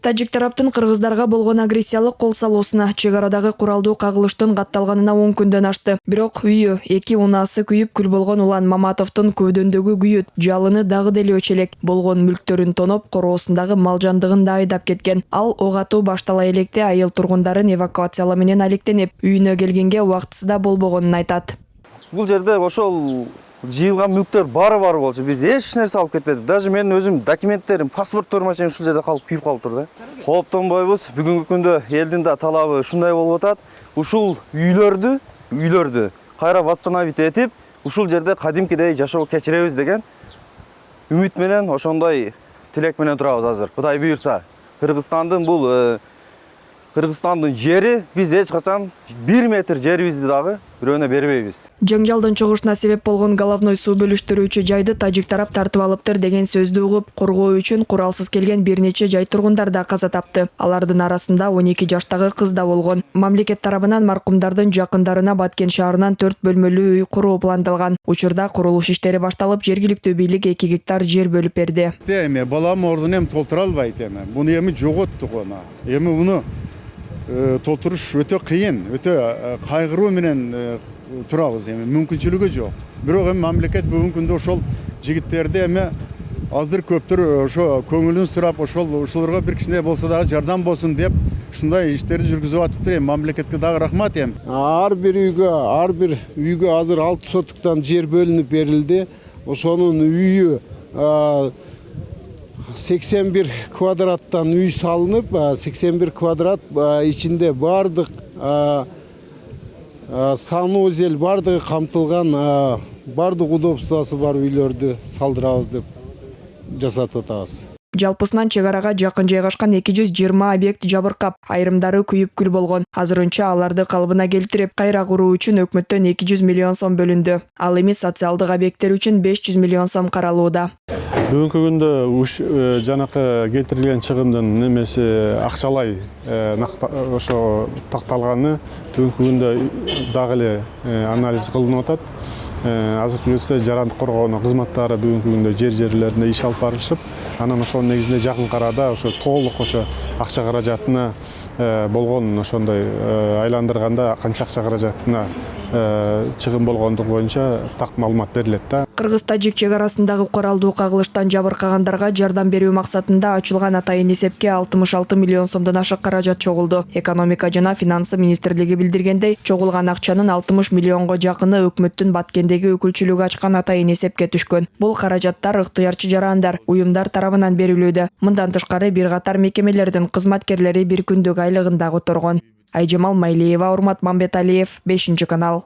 Тажик тараптын кыргыздарга болгон агрессиялык кол салуусуна чек арадагы куралдуу кагылыштын катталганына 10 күндөн ашты. Бирок үйү, 2 унаасы күйүп күл болгон Улан Маматовдун көөдөндөгү күйүт, жалыны дагы деле өчелек. Болгон мүлктөрүн тоноп, короосундагы мал жандыгын да айдап кеткен. Ал ок атуу баштала электе айыл тургундарын эвакуациялоо менен алектенип, үйүнө келгенге убактысында болбогонун айтат. Бул жерде ошол жыйылган мүлктөр бары болчу. Биз эч нерсе алып кетпедик. Даже менин өзүм документтерим, паспортторум ушул жерде калып күйүп калыптыр да. Кооптонбойбуз. Бүгүнкү күндө элдин да талабы ушундай болуп атат. Ушул үйлөрдү кайра восстановить этип, ушул жерде кадимкидей жашоо кечиребиз деген үмүт менен, ошондой тилек менен турабыз азыр. Кудай буйрса, Кыргызстандын жери биз эч качан 1 метр жерибизди дагы бирөөнө бербейбиз. Жаңжалдын чыгышына себеп болгон головной суу бөлүштүрүүчү жайды тажик тарап тартып алыптыр деген сөздү угуп, коргоо үчүн куралсыз келген бир нече жай тургундар да каза тапты. Алардын арасында 12 жаштагы кыз да болгон. Мамлекет тарабынан маркумдардын жакындарына Баткен шаарынан 4 бөлмөлүү үй куруу пландалган. Учурда курулуш иштери башталып, жергиликтүү бийлик 2 гектар жер бөлүп берди. Эми балам ордун толтура албайт эми. Буну эми жоготтук аны. Эми буну толтуруш өтө кыйын, өтө кайгыруу менен турабыз, эми мүмкүнчүлүгү жок. Бирок эми мамлекет бүгүнкү күндө ошол жигиттерди эми азыр көптөр ошо көңүлүн сурап, ошолорго бир кичине болсо дагы жардам болсун деп ушундай иштерди жүргүзүп атыптыр. Мамлекетке дагы рахмат эми. Ар бир үйгө азыр 6 соттуктан жер бөлүнүп берилди. Ошонун үйү 81 квадраттан үй салынып, 81 квадрат ичинде бардык санузел бардыгы камтылган, бардык удобствосу бар үйлөрдү салдырабыз деп жасатып атабыз. Жалпысынан чек арага жакын жайгашкан 220 объект жабыркап, айрымдары күйүп күл болгон. Азырынча аларды калыбына келтирип, кайра куруу үчүн өкмөттөн 200 миллион сом бөлүндү. Ал эми социалдык объекттер үчүн 500 миллион сом каралууда. Бүгүнкү күндө жанакы келтирилген чыгымдын немеси акчалай ошо такталганы бүгүнкү күндө дагы эле анализ кылынып атат. Азыркы кезде жарандык коргоонун кызматтары бүгүнкү күндө жерлеринде иш алып барылышып, анан ошонун негизинде жакын арада ошо толук ошо акча каражатына болгон ошондой айландырганда канча акча каражатына чыгым болгондугу боюнча так маалымат берилет да. Кыргыз-тажик чек арасындагы куралдуу кагылыштан жабыркагандарга жардам берүү максатында ачылган атайын эсепке 66 миллион сомдон ашык каражат чогулду. Экономика жана финансы министрлиги билдиргендей, чогулган акчанын 60 миллионго жакыны өкмөттүн Баткендеги өкүлчүлүгү ачкан атайын эсепке түшкөн. Бул каражаттар ыктыярчы жарандар, уюмдар тарабынан берилүүдө. Мындан тышкары бир катар мекемелердин кызматкерлери бир күндүк айлыгын да которгон. Айжамал Майлиева, Урмат Мамбеталиев, 5 канал.